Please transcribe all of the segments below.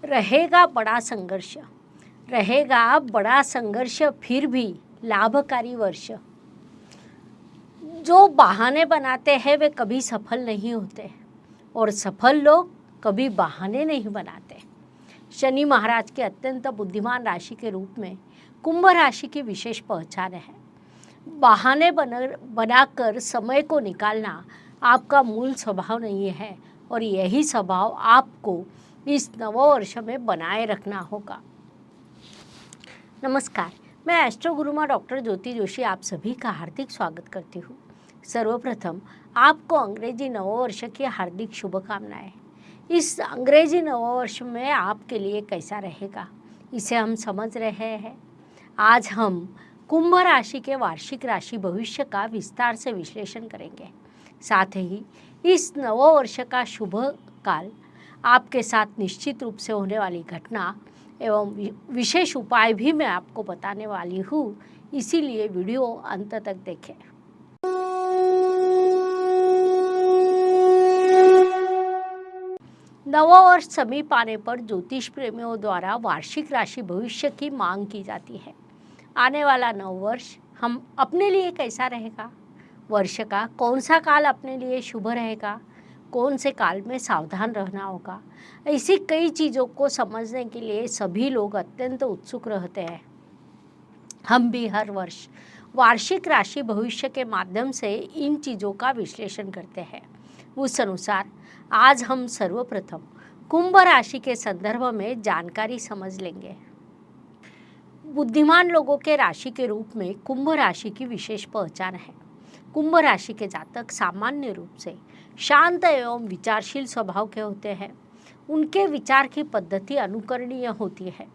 रहेगा बड़ा संघर्ष, रहेगा बड़ा संघर्ष फिर भी लाभकारी वर्ष। जो बहाने बनाते हैं वे कभी सफल नहीं होते और सफल लोग कभी बहाने नहीं बनाते। शनि महाराज के अत्यंत बुद्धिमान राशि के रूप में कुंभ राशि की विशेष पहचान है। बहाने बनाकर समय को निकालना आपका मूल स्वभाव नहीं है और यही स्वभाव आपको इस नववर्ष में बनाए रखना होगा। नमस्कार, मैं एस्ट्रो गुरुमा डॉक्टर ज्योति जोशी आप सभी का हार्दिक स्वागत करती हूँ। सर्वप्रथम आपको अंग्रेजी नववर्ष की हार्दिक शुभकामनाएं। इस अंग्रेजी नववर्ष में आपके लिए कैसा रहेगा इसे हम समझ रहे हैं। आज हम कुंभ राशि के वार्षिक राशि भविष्य का विस्तार से विश्लेषण करेंगे। साथ ही इस नववर्ष का शुभ काल, आपके साथ निश्चित रूप से होने वाली घटना एवं विशेष उपाय भी मैं आपको बताने वाली हूँ, इसीलिए वीडियो अंत तक देखें। नववर्ष समीप आने पर ज्योतिष प्रेमियों द्वारा वार्षिक राशि भविष्य की मांग की जाती है। आने वाला नववर्ष हम अपने लिए कैसा रहेगा, वर्ष का कौन सा काल अपने लिए शुभ रहेगा, कौन से काल में सावधान रहना होगा, ऐसी कई चीज़ों को समझने के लिए सभी लोग अत्यंत उत्सुक रहते हैं। हम भी हर वर्ष वार्षिक राशि भविष्य के माध्यम से इन चीज़ों का विश्लेषण करते हैं। उस अनुसार आज हम सर्वप्रथम कुंभ राशि के संदर्भ में जानकारी समझ लेंगे। बुद्धिमान लोगों के राशि के रूप में कुंभ राशि की विशेष पहचान है। कुंभ राशि के जातक सामान्य रूप से शांत एवं विचारशील स्वभाव के होते हैं। उनके विचार की पद्धति अनुकरणीय होती है।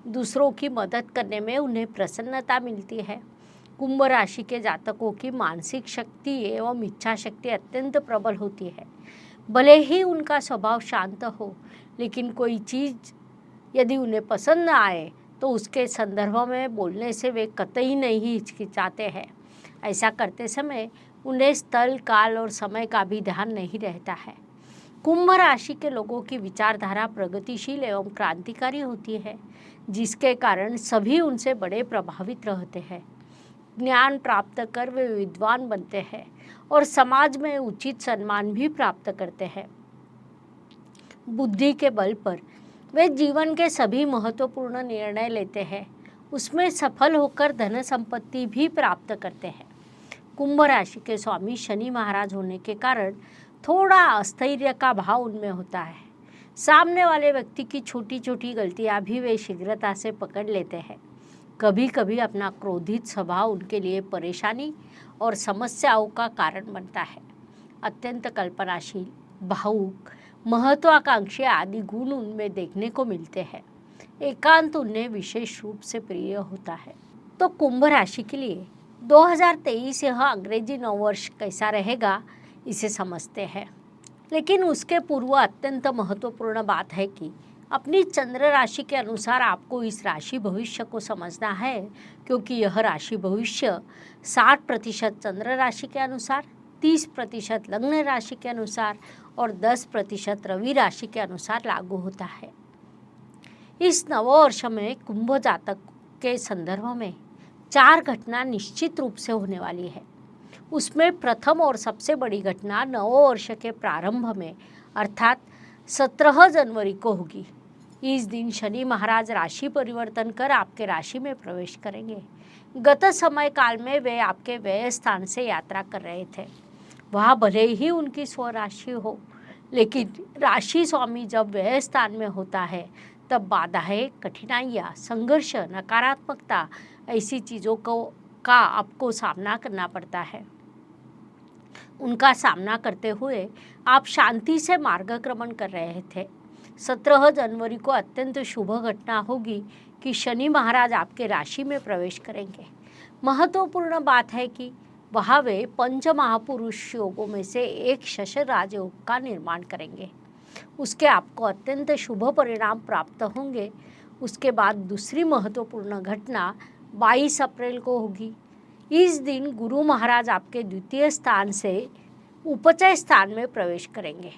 दूसरों की मदद करने में उन्हें प्रसन्नता मिलती है। कुंभ राशि के जातकों की मानसिक शक्ति एवं इच्छा शक्ति अत्यंत प्रबल होती है। भले ही उनका स्वभाव शांत हो, लेकिन कोई चीज़ यदि उन्हें पसंद आए तो उसके संदर्भ में बोलने से वे कतई नहीं हिचकिचाते हैं। ऐसा करते समय उन्हें स्थल, काल और समय का भी ध्यान नहीं रहता है। कुंभ राशि के लोगों की विचारधारा प्रगतिशील एवं क्रांतिकारी होती है, जिसके कारण सभी उनसे बड़े प्रभावित रहते हैं। ज्ञान प्राप्त कर वे विद्वान बनते हैं और समाज में उचित सम्मान भी प्राप्त करते हैं। बुद्धि के बल पर वे जीवन के सभी महत्वपूर्ण निर्णय लेते हैं, उसमें सफल होकर धन संपत्ति भी प्राप्त करते हैं। कुंभ राशि के स्वामी शनि महाराज होने के कारण थोड़ा अस्थिर्य का भाव उनमें होता है। सामने वाले व्यक्ति की छोटी छोटी गलतियां भी वे शीघ्रता से पकड़ लेते हैं। कभी कभी अपना क्रोधित स्वभाव उनके लिए परेशानी और समस्याओं का कारण बनता है। अत्यंत कल्पनाशील, भावुक, महत्वाकांक्षी आदि गुण उनमें देखने को मिलते हैं। एकांत उन्हें विशेष रूप से प्रिय होता है। तो कुंभ राशि के लिए 2023 यह अंग्रेजी नववर्ष कैसा रहेगा इसे समझते हैं। लेकिन उसके पूर्व अत्यंत महत्वपूर्ण बात है कि अपनी चंद्र राशि के अनुसार आपको इस राशि भविष्य को समझना है, क्योंकि यह राशि भविष्य 60% चंद्र राशि के अनुसार, 30% लग्न राशि के अनुसार और 10% रवि राशि के अनुसार लागू होता है। इस नववर्ष में कुंभ जातक के संदर्भ में 4 घटना निश्चित रूप से होने वाली है। उसमें प्रथम और सबसे बड़ी घटना नववर्ष के प्रारंभ में अर्थात 17 जनवरी को होगी। इस दिन शनि महाराज राशि परिवर्तन कर आपके राशि में प्रवेश करेंगे। गत समय काल में वे आपके व्यय स्थान से यात्रा कर रहे थे। वह भले ही उनकी स्वराशि हो, लेकिन राशि स्वामी जब व्यय स्थान में होता है तब बाधाएं, कठिनाइयाँ, संघर्ष, नकारात्मकता ऐसी चीज़ों का आपको सामना करना पड़ता है। उनका सामना करते हुए आप शांति से मार्गक्रमण कर रहे थे। 17 जनवरी को अत्यंत शुभ घटना होगी कि शनि महाराज आपके राशि में प्रवेश करेंगे। महत्वपूर्ण बात है कि वहाँ वे पंच महापुरुष योगों में से एक शशर राजयोग का निर्माण करेंगे। उसके आपको अत्यंत शुभ परिणाम प्राप्त होंगे। उसके बाद दूसरी महत्वपूर्ण घटना 22 अप्रैल को होगी। इस दिन गुरु महाराज आपके द्वितीय स्थान से उपचय स्थान में प्रवेश करेंगे।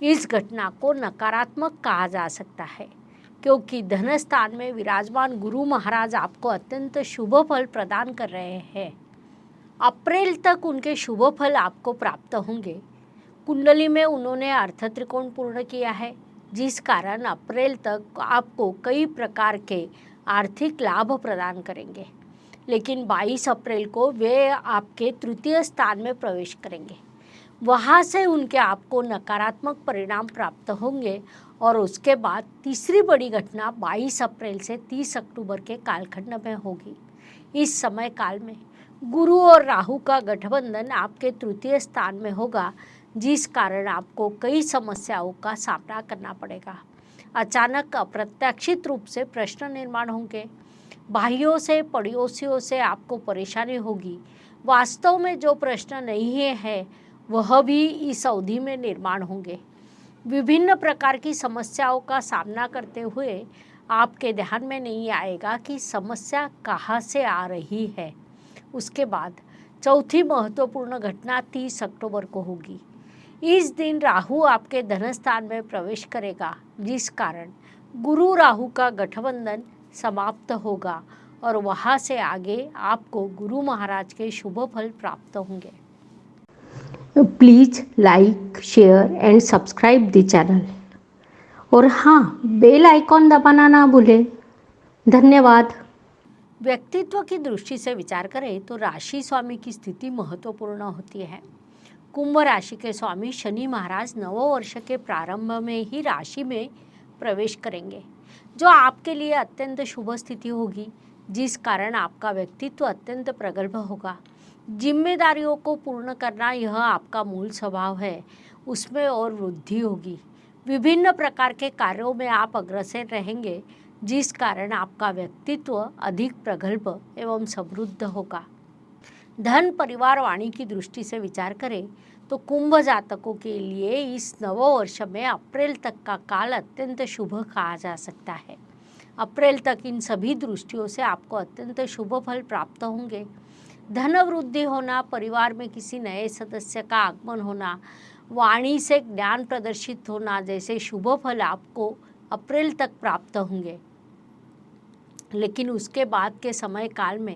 इस घटना को नकारात्मक कहा जा सकता है। क्योंकि धन स्थान में विराजमान गुरु महाराज आपको अत्यंत शुभ फल प्रदान कर रहे हैं। अप्रैल तक उनके शुभ फल आपको प्राप्त होंगे। कुंडली में उन्होंने अर्थ त्रिकोण पूर्ण किया है, जिस कारण अप्रैल तक आपको कई प्रकार के आर्थिक लाभ प्रदान करेंगे। लेकिन 22 अप्रैल को वे आपके तृतीय स्थान में प्रवेश करेंगे। वहाँ से उनके आपको नकारात्मक परिणाम प्राप्त होंगे और उसके बाद तीसरी बड़ी घटना 22 अप्रैल से 30 अक्टूबर के कालखंड में होगी। इस समय काल में गुरु और राहु का गठबंधन आपके तृतीय स्थान में होगा, जिस कारण आपको कई समस्याओं का सामना करना पड़ेगा। अचानक अप्रत्याशित रूप से प्रश्न निर्माण होंगे। भाइयों से, पड़ोसियों से आपको परेशानी होगी। वास्तव में जो प्रश्न नहीं है वह भी इस अवधि में निर्माण होंगे। विभिन्न प्रकार की समस्याओं का सामना करते हुए आपके ध्यान में नहीं आएगा कि समस्या कहाँ से आ रही है। उसके बाद चौथी महत्वपूर्ण घटना 30 अक्टूबर को होगी। इस दिन राहु आपके धन स्थान में प्रवेश करेगा, जिस कारण गुरु राहु का गठबंधन समाप्त होगा और वहाँ से आगे आपको गुरु महाराज के शुभ फल प्राप्त होंगे। Please like, share and subscribe the channel और हाँ, बेल आइकॉन दबाना ना भूलें। धन्यवाद। व्यक्तित्व की दृष्टि से विचार करें तो राशि स्वामी की स्थिति महत्वपूर्ण होती है। कुंभ राशि के स्वामी शनि महाराज नव वर्ष के प्रारंभ में ही राशि में प्रवेश करेंगे, जो आपके लिए अत्यंत शुभ स्थिति होगी, जिस कारण आपका व्यक्तित्व अत्यंत प्रगल्भ होगा। जिम्मेदारियों को पूर्ण करना यह आपका मूल स्वभाव है, उसमें और वृद्धि होगी। विभिन्न प्रकार के कार्यों में आप अग्रसर रहेंगे, जिस कारण आपका व्यक्तित्व अधिक प्रगल्भ एवं समृद्ध होगा। धन, परिवार, वाणी की दृष्टि से विचार करें तो कुंभ जातकों के लिए इस नव वर्ष में अप्रैल तक का काल अत्यंत शुभ कहा जा सकता है। अप्रैल तक इन सभी दृष्टियों से आपको अत्यंत शुभ फल प्राप्त होंगे। धन वृद्धि होना, परिवार में किसी नए सदस्य का आगमन होना, वाणी से ज्ञान प्रदर्शित होना जैसे शुभ फल आपको अप्रैल तक प्राप्त होंगे। लेकिन उसके बाद के समय काल में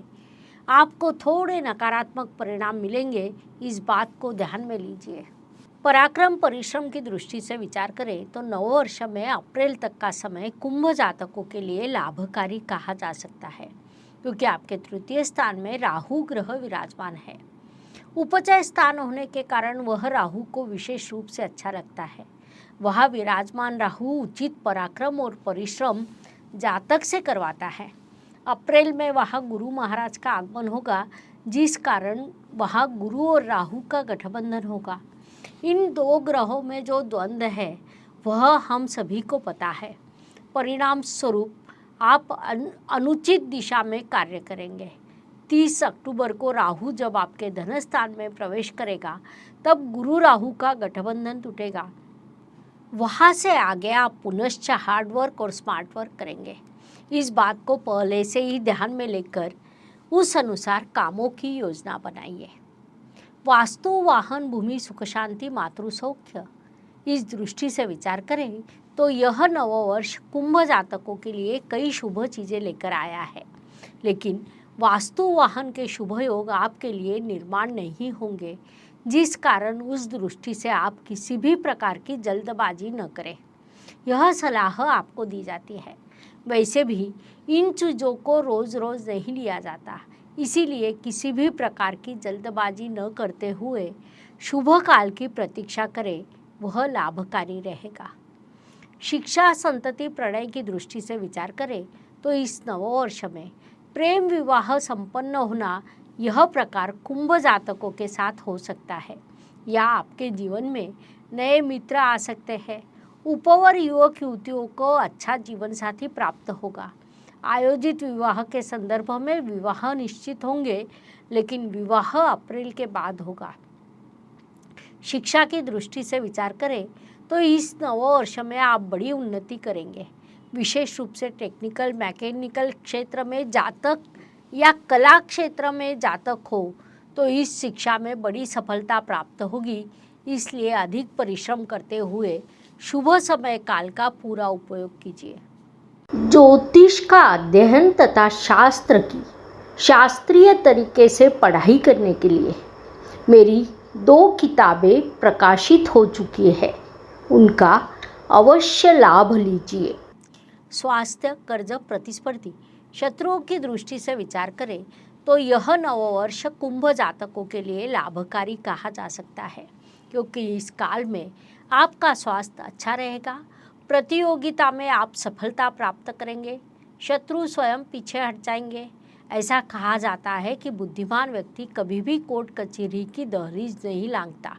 आपको थोड़े नकारात्मक परिणाम मिलेंगे, इस बात को ध्यान में लीजिए। पराक्रम, परिश्रम की दृष्टि से विचार करें तो नव वर्ष में अप्रैल तक का समय कुंभ जातकों के लिए लाभकारी कहा जा सकता है, क्योंकि आपके तृतीय स्थान में राहु ग्रह विराजमान है। उपचय स्थान होने के कारण वह राहु को विशेष रूप से अच्छा लगता है। वह विराजमान राहु उचित पराक्रम और परिश्रम जातक से करवाता है। अप्रैल में वहाँ गुरु महाराज का आगमन होगा, जिस कारण वहाँ गुरु और राहु का गठबंधन होगा। इन दो ग्रहों में जो द्वंद्व है वह हम सभी को पता है। परिणाम स्वरूप आप अनुचित दिशा में कार्य करेंगे। 30 अक्टूबर को राहु जब आपके धन स्थान में प्रवेश करेगा, तब गुरु राहु का गठबंधन टूटेगा। वहाँ से आगे आप पुनश्च हार्डवर्क और स्मार्ट वर्क करेंगे। इस बात को पहले से ही ध्यान में लेकर उस अनुसार कामों की योजना बनाइए। वास्तु, वाहन, भूमि, सुख शांति, मातृ सौख्य, इस दृष्टि से विचार करें तो यह नव वर्ष कुंभ जातकों के लिए कई शुभ चीज़ें लेकर आया है। लेकिन वास्तु, वाहन के शुभ योग आपके लिए निर्माण नहीं होंगे, जिस कारण उस दृष्टि से आप किसी भी प्रकार की जल्दबाजी न करें, यह सलाह आपको दी जाती है। वैसे भी इन चीज़ों को रोज़ रोज़ नहीं लिया जाता, इसीलिए किसी भी प्रकार की जल्दबाजी न करते हुए शुभ काल की प्रतीक्षा करें, वह लाभकारी रहेगा। शिक्षा, संतति, प्रणय की दृष्टि से विचार करें तो इस नववर्ष में प्रेम विवाह संपन्न होना यह प्रकार कुंभ जातकों के साथ हो सकता है, या आपके जीवन में नए मित्र आ सकते हैं। उपवर युवक युवतियों को अच्छा जीवन साथी प्राप्त होगा। आयोजित विवाह के संदर्भ में विवाह निश्चित होंगे, लेकिन विवाह अप्रैल के बाद होगा। शिक्षा की दृष्टि से विचार करें तो इस नववर्ष में आप बड़ी उन्नति करेंगे। विशेष रूप से टेक्निकल, मैकेनिकल क्षेत्र में जातक या कला क्षेत्र में जातक हो तो इस शिक्षा में बड़ी सफलता प्राप्त होगी। इसलिए अधिक परिश्रम करते हुए शुभ समय काल का पूरा उपयोग कीजिए। ज्योतिष का अध्ययन तथा शास्त्र की शास्त्रीय तरीके से पढ़ाई करने के लिए मेरी 2 किताबें प्रकाशित हो चुकी है, उनका अवश्य लाभ लीजिए। स्वास्थ्य, कर्ज, प्रतिस्पर्धी शत्रुओं की दृष्टि से विचार करें तो यह नववर्ष कुंभ जातकों के लिए लाभकारी कहा जा सकता है, क्योंकि इस काल में आपका स्वास्थ्य अच्छा रहेगा। प्रतियोगिता में आप सफलता प्राप्त करेंगे, शत्रु स्वयं पीछे हट जाएंगे। ऐसा कहा जाता है कि बुद्धिमान व्यक्ति कभी भी कोर्ट कचहरी की दहलीज नहीं लांघता,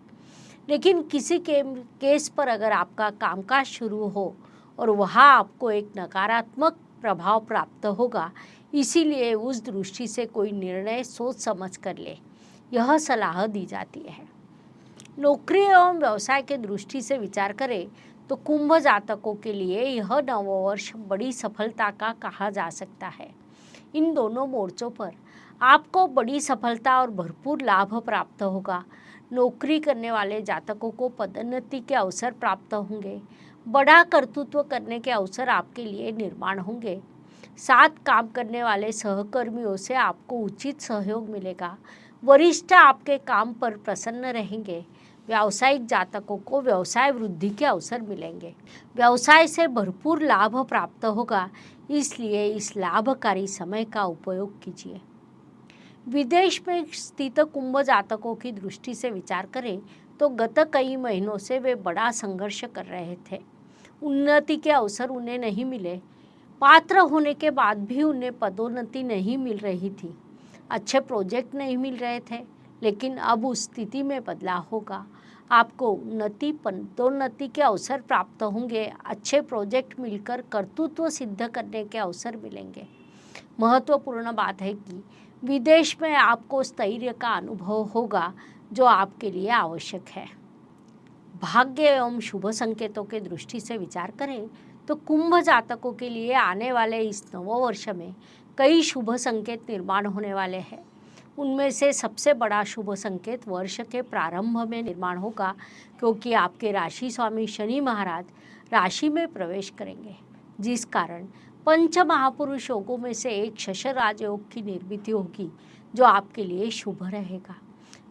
लेकिन किसी के केस पर अगर आपका कामकाज शुरू हो और वहाँ आपको एक नकारात्मक प्रभाव प्राप्त होगा, इसीलिए उस दृष्टि से कोई निर्णय सोच समझ कर ले, यह सलाह दी जाती है। नौकरी एवं व्यवसाय के दृष्टि से विचार करें तो कुंभ जातकों के लिए यह नववर्ष बड़ी सफलता का कहा जा सकता है। इन दोनों मोर्चों पर आपको बड़ी सफलता और भरपूर लाभ प्राप्त होगा। नौकरी करने वाले जातकों को पदोन्नति के अवसर प्राप्त होंगे, बड़ा कर्तृत्व करने के अवसर आपके लिए निर्माण होंगे। साथ काम करने वाले सहकर्मियों से आपको उचित सहयोग मिलेगा। वरिष्ठ आपके काम पर प्रसन्न रहेंगे। व्यावसायिक जातकों को व्यवसाय वृद्धि के अवसर मिलेंगे। व्यवसाय से भरपूर लाभ प्राप्त होगा, इसलिए इस लाभकारी समय का उपयोग कीजिए। विदेश में स्थित कुंभ जातकों की दृष्टि से विचार करें तो गत कई महीनों से वे बड़ा संघर्ष कर रहे थे। उन्नति के अवसर उन्हें नहीं मिले। पात्र होने के बाद भी उन्हें पदोन्नति नहीं मिल रही थी। अच्छे प्रोजेक्ट नहीं मिल रहे थे, लेकिन अब उस स्थिति में बदलाव होगा। आपको उन्नति, पदोन्नति के अवसर प्राप्त होंगे। अच्छे प्रोजेक्ट मिलकर कर्तृत्व सिद्ध करने के अवसर मिलेंगे। महत्वपूर्ण बात है कि विदेश में आपको स्थैर्य का अनुभव होगा, जो आपके लिए आवश्यक है। भाग्य एवं शुभ संकेतों के दृष्टि से विचार करें तो कुंभ जातकों के लिए आने वाले इस नववर्ष में कई शुभ संकेत निर्माण होने वाले हैं। उनमें से सबसे बड़ा शुभ संकेत वर्ष के प्रारंभ में निर्माण होगा, क्योंकि आपके राशि स्वामी शनि महाराज राशि में प्रवेश करेंगे, जिस कारण पंच महापुरुष योगों में से एक शशर राजयोग की निर्मिति होगी, जो आपके लिए शुभ रहेगा।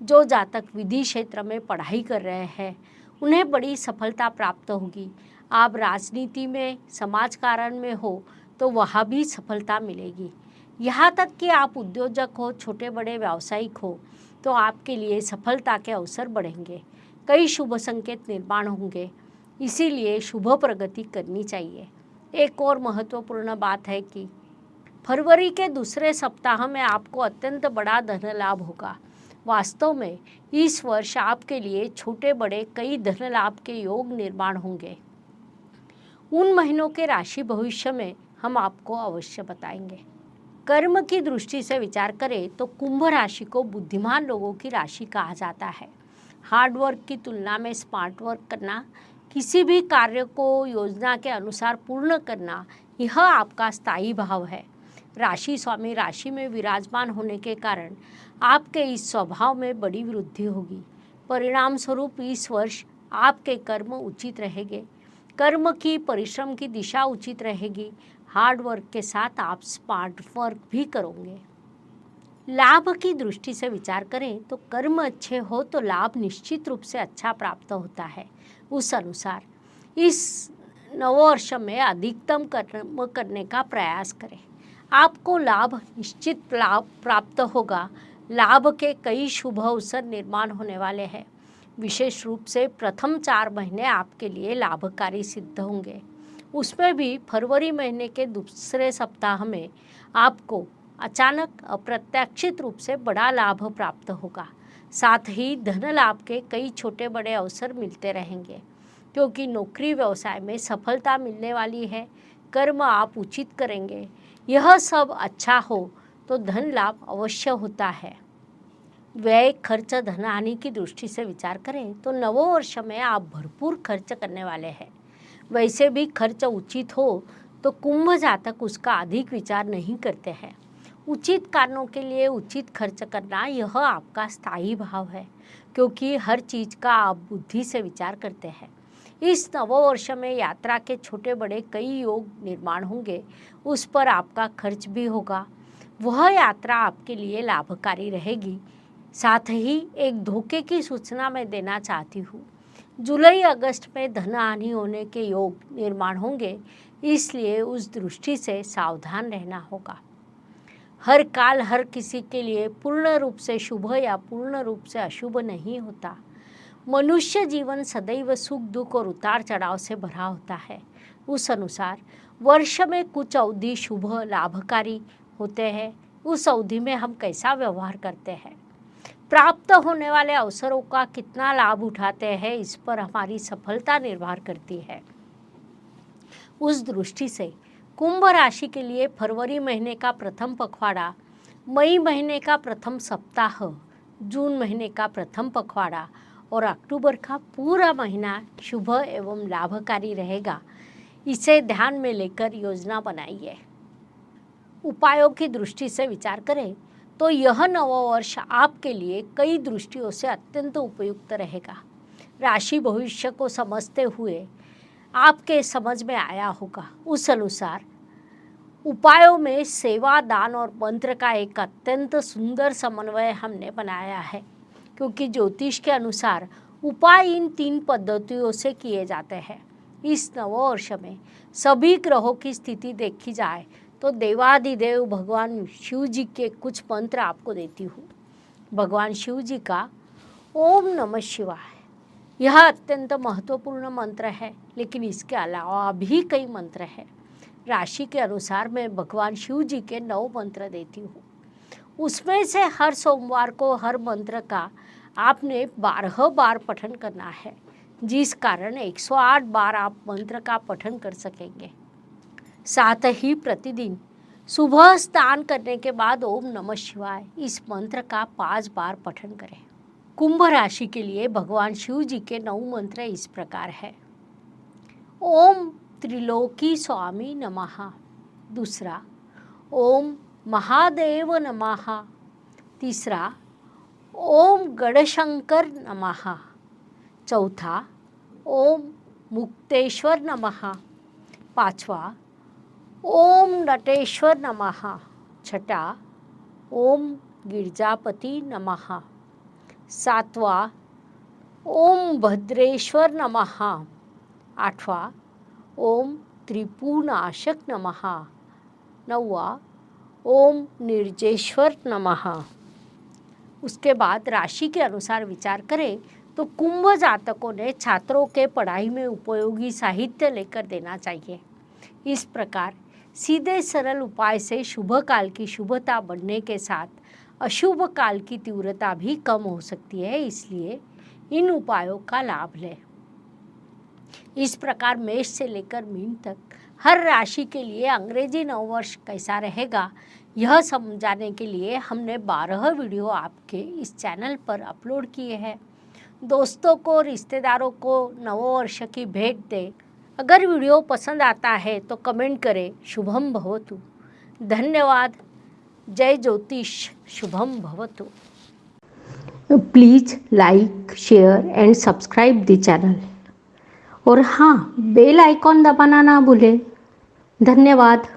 जो जातक विधि क्षेत्र में पढ़ाई कर रहे हैं, उन्हें बड़ी सफलता प्राप्त होगी। आप राजनीति में, समाज कारण में हो तो वहाँ भी सफलता मिलेगी। यहाँ तक कि आप उद्योजक हो, छोटे बड़े व्यावसायिक हो, तो आपके लिए सफलता के अवसर बढ़ेंगे। कई शुभ संकेत निर्माण होंगे, इसीलिए शुभ प्रगति करनी चाहिए। एक और महत्वपूर्ण बात है कि फरवरी के दूसरे सप्ताह में आपको अत्यंत बड़ा धन लाभ होगा। वास्तव में इस वर्ष आपके लिए छोटे बड़े कई धन लाभ के योग निर्माण होंगे। उन महीनों के राशि भविष्य में हम आपको अवश्य बताएंगे। कर्म की दृष्टि से विचार करें तो कुंभ राशि को बुद्धिमान लोगों की राशि कहा जाता है। हार्ड वर्क की तुलना में स्मार्ट वर्क करना, किसी भी कार्य को योजना के अनुसार पूर्ण करना, यह आपका स्थायी भाव है। राशि स्वामी राशि में विराजमान होने के कारण आपके इस स्वभाव में बड़ी वृद्धि होगी। परिणाम स्वरूप इस वर्ष आपके कर्म उचित रहेंगे। कर्म की, परिश्रम की दिशा उचित रहेगी। हार्ड वर्क के साथ आप स्मार्ट वर्क भी करोगे। लाभ की दृष्टि से विचार करें तो कर्म अच्छे हो तो लाभ निश्चित रूप से अच्छा प्राप्त होता है। उस अनुसार इस नववर्ष में अधिकतम कर्म करने का प्रयास करें। आपको लाभ निश्चित लाभ प्राप्त होगा। लाभ के कई शुभ अवसर निर्माण होने वाले हैं। विशेष रूप से प्रथम 4 महीने आपके लिए लाभकारी सिद्ध होंगे। उसमें भी फरवरी महीने के दूसरे सप्ताह में आपको अचानक अप्रत्याशित रूप से बड़ा लाभ प्राप्त होगा। साथ ही धन लाभ के कई छोटे बड़े अवसर मिलते रहेंगे, क्योंकि नौकरी व्यवसाय में सफलता मिलने वाली है। कर्म आप उचित करेंगे। यह सब अच्छा हो तो धन लाभ अवश्य होता है। व्यय, खर्च, धन हानि की दृष्टि से विचार करें तो नववर्ष में आप भरपूर खर्च करने वाले हैं। वैसे भी खर्च उचित हो तो कुंभ जातक उसका अधिक विचार नहीं करते हैं। उचित कारणों के लिए उचित खर्च करना यह आपका स्थायी भाव है, क्योंकि हर चीज़ का आप बुद्धि से विचार करते हैं। इस नववर्ष में यात्रा के छोटे बड़े कई योग निर्माण होंगे, उस पर आपका खर्च भी होगा। वह यात्रा आपके लिए लाभकारी रहेगी। साथ ही एक धोखे की सूचना मैं देना चाहती हूँ। जुलाई अगस्त में धन हानि होने के योग निर्माण होंगे, इसलिए उस दृष्टि से सावधान रहना होगा। हर काल हर किसी के लिए पूर्ण रूप से शुभ या पूर्ण रूप से अशुभ नहीं होता। मनुष्य जीवन सदैव सुख दुख और उतार चढ़ाव से भरा होता है। उस अनुसार वर्ष में कुछ अवधि शुभ लाभकारी होते हैं। उस अवधि में हम कैसा व्यवहार करते हैं, प्राप्त होने वाले अवसरों का कितना लाभ उठाते हैं, इस पर हमारी सफलता निर्भर करती है। उस दृष्टि से कुंभ राशि के लिए फरवरी महीने का प्रथम पखवाड़ा, मई महीने का प्रथम सप्ताह, जून महीने का प्रथम पखवाड़ा और अक्टूबर का पूरा महीना शुभ एवं लाभकारी रहेगा। इसे ध्यान में लेकर योजना बनाइए। उपायों की दृष्टि से विचार करें तो यह नववर्ष आपके लिए कई दृष्टियों से अत्यंत उपयुक्त रहेगा। राशि भविष्य को समझते हुए आपके समझ में आया होगा। उस अनुसार उपायों में सेवा, दान और मंत्र का एक अत्यंत सुंदर समन्वय हमने बनाया है, क्योंकि ज्योतिष के अनुसार उपाय इन 3 पद्धतियों से किए जाते हैं। इस नववर्ष में सभी ग्रहों की स्थिति देखी जाए तो देवाधिदेव भगवान शिव जी के कुछ मंत्र आपको देती हूँ। भगवान शिव जी का ओम नमः शिवाय, यह अत्यंत महत्वपूर्ण मंत्र है, लेकिन इसके अलावा भी कई मंत्र हैं। राशि के अनुसार मैं भगवान शिव जी के 9 मंत्र देती हूँ। उसमें से हर सोमवार को हर मंत्र का आपने 12 बार पठन करना है, जिस कारण 108 बार आप मंत्र का पठन कर सकेंगे। साथ ही प्रतिदिन सुबह स्नान करने के बाद ओम नमः शिवाय इस मंत्र का 5 बार पठन करें। कुंभ राशि के लिए भगवान शिव जी के 9 मंत्र इस प्रकार है। ओम त्रिलोकी स्वामी नमः। दूसरा, ओम महादेव नमः। तीसरा, ओम गणशंकर नमः। चौथा, ओम मुक्तेश्वर नमः। पांचवा, ओम नटेश्वर नमः। छठा, ओम गिरजापति नमः। सातवां, ओम भद्रेश्वर नमः। आठवां, ओम त्रिपुनाशक नमः। नौवां, ओम निर्जेश्वर नमः। उसके बाद राशि के अनुसार विचार करें तो कुंभ जातकों ने छात्रों के पढ़ाई में उपयोगी साहित्य लेकर देना चाहिए। इस प्रकार सीधे सरल उपाय से शुभ काल की शुभता बढ़ने के साथ अशुभ काल की तीव्रता भी कम हो सकती है, इसलिए इन उपायों का लाभ लें। इस प्रकार मेष से लेकर मीन तक हर राशि के लिए अंग्रेजी नववर्ष कैसा रहेगा, यह समझाने के लिए हमने 12 वीडियो आपके इस चैनल पर अपलोड किए हैं। दोस्तों को, रिश्तेदारों को नववर्ष की भेंट दें। अगर वीडियो पसंद आता है तो कमेंट करें। शुभम भवतु। धन्यवाद। जय ज्योतिष। शुभम भवतु। Please like, share and subscribe the channel. और हाँ, बेल आइकॉन दबाना ना भूलें। धन्यवाद।